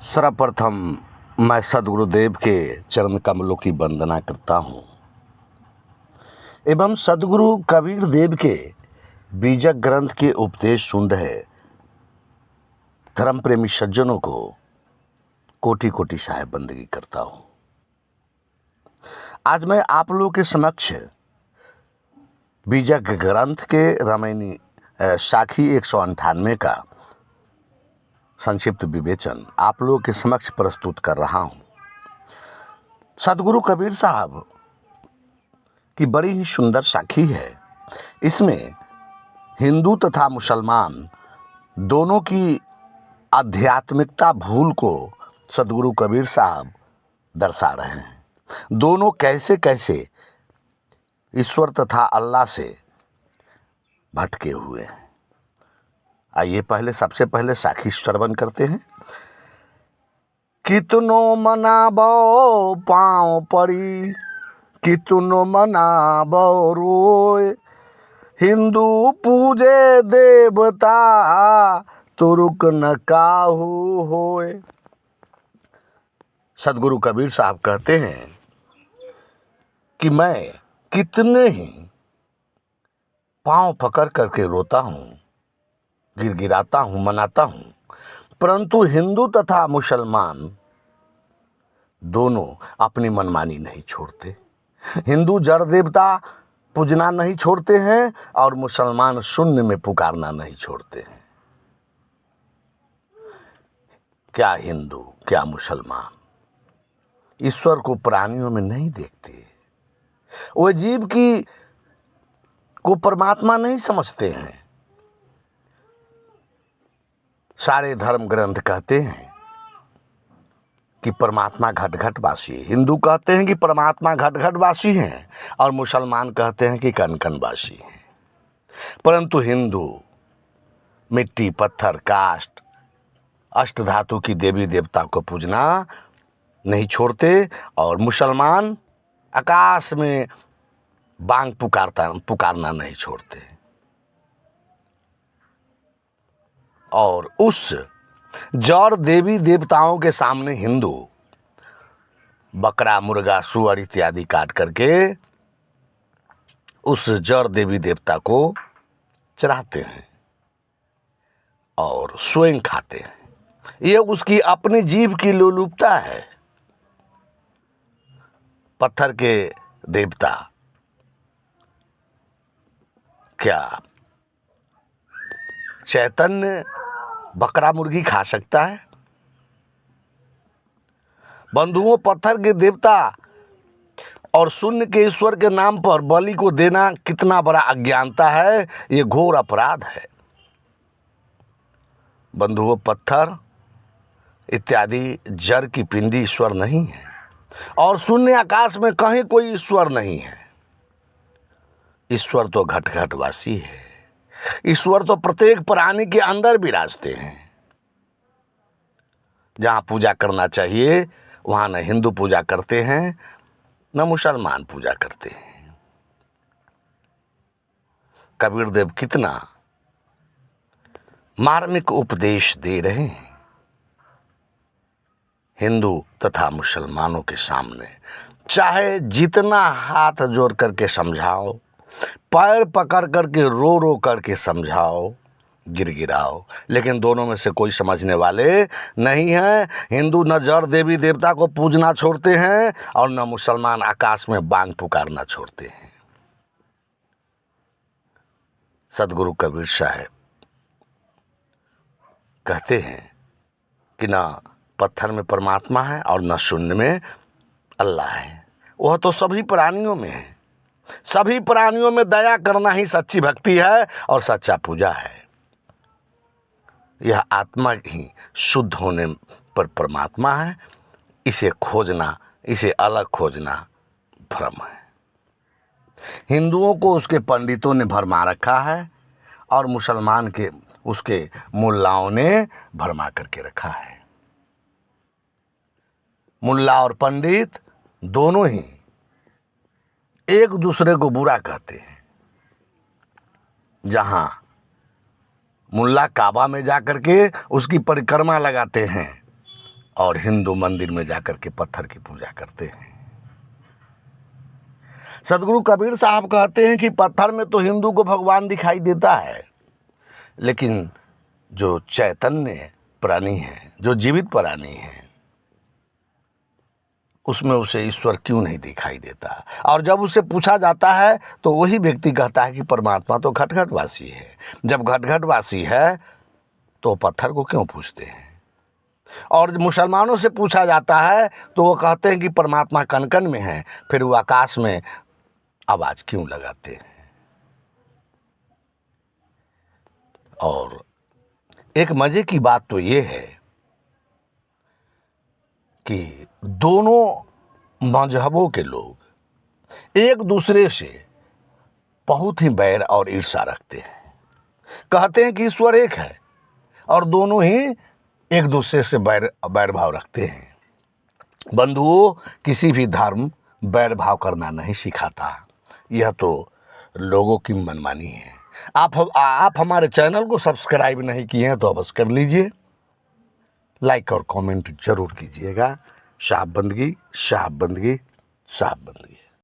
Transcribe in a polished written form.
सर्वप्रथम मैं सद्गुरुदेव के चरण कमलों की वंदना करता हूँ एवं सद्गुरु कबीर देव के बीजक ग्रंथ के उपदेश सुन रहे धर्म प्रेमी सज्जनों को कोटि कोटि साहेब बंदगी करता हूँ। आज मैं आप लोगों के समक्ष बीजक ग्रंथ के रामायणी साखी 198 का संक्षिप्त विवेचन आप लोगों के समक्ष प्रस्तुत कर रहा हूँ। सद्गुरु कबीर साहब की बड़ी ही सुंदर साखी है। इसमें हिंदू तथा मुसलमान दोनों की आध्यात्मिकता भूल को सद्गुरु कबीर साहब दर्शा रहे हैं। दोनों कैसे कैसे ईश्वर तथा अल्लाह से भटके हुए हैं। आइए सबसे पहले साखी श्रवण करते हैं। कितनो मनाबो पाँव पड़ी, कितनो मनाबो रोए, हिंदू पूजे देवता तो रुक न काहू होए। सद्गुरु कबीर साहब कहते हैं कि मैं कितने ही पाँव पकड़ करके रोता हूँ, गिड़गिड़ाता हूँ, मनाता हूँ, परंतु हिंदू तथा मुसलमान दोनों अपनी मनमानी नहीं छोड़ते। हिंदू जड़ देवता पूजना नहीं छोड़ते हैं और मुसलमान शून्य में पुकारना नहीं छोड़ते हैं। क्या हिंदू क्या मुसलमान ईश्वर को प्राणियों में नहीं देखते। वो जीव की को परमात्मा नहीं समझते हैं। सारे धर्म ग्रंथ कहते हैं कि परमात्मा घट घट वासी है। हिंदू कहते हैं कि परमात्मा घट घट वासी हैं और मुसलमान कहते हैं कि कण कण वासी हैं। परंतु हिंदू मिट्टी, पत्थर, काष्ठ, अष्ट धातु की देवी देवता को पूजना नहीं छोड़ते और मुसलमान आकाश में बांग पुकारना नहीं छोड़ते। और उस जड़ देवी देवताओं के सामने हिंदू बकरा, मुर्गा, सुअर इत्यादि काट करके उस जड़ देवी देवता को चढ़ाते हैं और स्वयं खाते हैं। ये उसकी अपनी जीभ की लोलुपता है। पत्थर के देवता क्या चैतन्य बकरा मुर्गी खा सकता है? बंधुओं, पत्थर के देवता और शून्य के ईश्वर के नाम पर बलि को देना कितना बड़ा अज्ञानता है। ये घोर अपराध है। बंधुओं, पत्थर इत्यादि जड़ की पिंडी ईश्वर नहीं है और शून्य आकाश में कहीं कोई ईश्वर नहीं है। ईश्वर तो घट घट वासी है। ईश्वर तो प्रत्येक प्राणी के अंदर विराजते हैं। जहां पूजा करना चाहिए वहां न हिंदू पूजा करते हैं न मुसलमान पूजा करते हैं। कबीर देव कितना मार्मिक उपदेश दे रहे हैं। हिंदू तथा मुसलमानों के सामने चाहे जितना हाथ जोड़ करके समझाओ, पैर पकड़ करके रो करके समझाओ, गिड़गिड़ाओ, लेकिन दोनों में से कोई समझने वाले नहीं है। हिंदू न जड़ देवी देवता को पूजना छोड़ते हैं और न मुसलमान आकाश में बांग पुकारना छोड़ते हैं। सद्गुरु कबीर साहब कहते हैं कि न पत्थर में परमात्मा है और न शून्य में अल्लाह है। वह तो सभी प्राणियों में है। सभी प्राणियों में दया करना ही सच्ची भक्ति है और सच्चा पूजा है। यह आत्मा ही शुद्ध होने पर परमात्मा है। इसे खोजना, इसे अलग खोजना भ्रम है। हिंदुओं को उसके पंडितों ने भरमा रखा है और मुसलमान के उसके मुल्लाओं ने भरमा करके रखा है। मुल्ला और पंडित दोनों ही एक दूसरे को बुरा कहते हैं। जहां मुल्ला काबा में जाकर के उसकी परिक्रमा लगाते हैं और हिंदू मंदिर में जाकर के पत्थर की पूजा करते हैं। सदगुरु कबीर साहब कहते हैं कि पत्थर में तो हिंदू को भगवान दिखाई देता है, लेकिन जो चैतन्य प्राणी है, जो जीवित प्राणी है, उसमें उसे ईश्वर क्यों नहीं दिखाई देता। और जब उससे पूछा जाता है तो वही व्यक्ति कहता है कि परमात्मा तो घटघटवासी है। जब घटघटवासी है तो पत्थर को क्यों पूछते हैं। और मुसलमानों से पूछा जाता है तो वो कहते हैं कि परमात्मा कन-कन में है, फिर वो आकाश में आवाज क्यों लगाते हैं। और एक मजे की बात तो ये है कि दोनों मजहबों के लोग एक दूसरे से बहुत ही बैर और ईर्ष्या रखते हैं। कहते हैं कि ईश्वर एक है और दोनों ही एक दूसरे से बैर भाव रखते हैं। बंधुओं, किसी भी धर्म बैर भाव करना नहीं सिखाता, यह तो लोगों की मनमानी है। आप हमारे चैनल को सब्सक्राइब नहीं किए हैं तो अवश्य कर लीजिए, लाइक और कमेंट जरूर कीजिएगा। साहब बंदगी, साहब बंदगी, साहब बंदगी।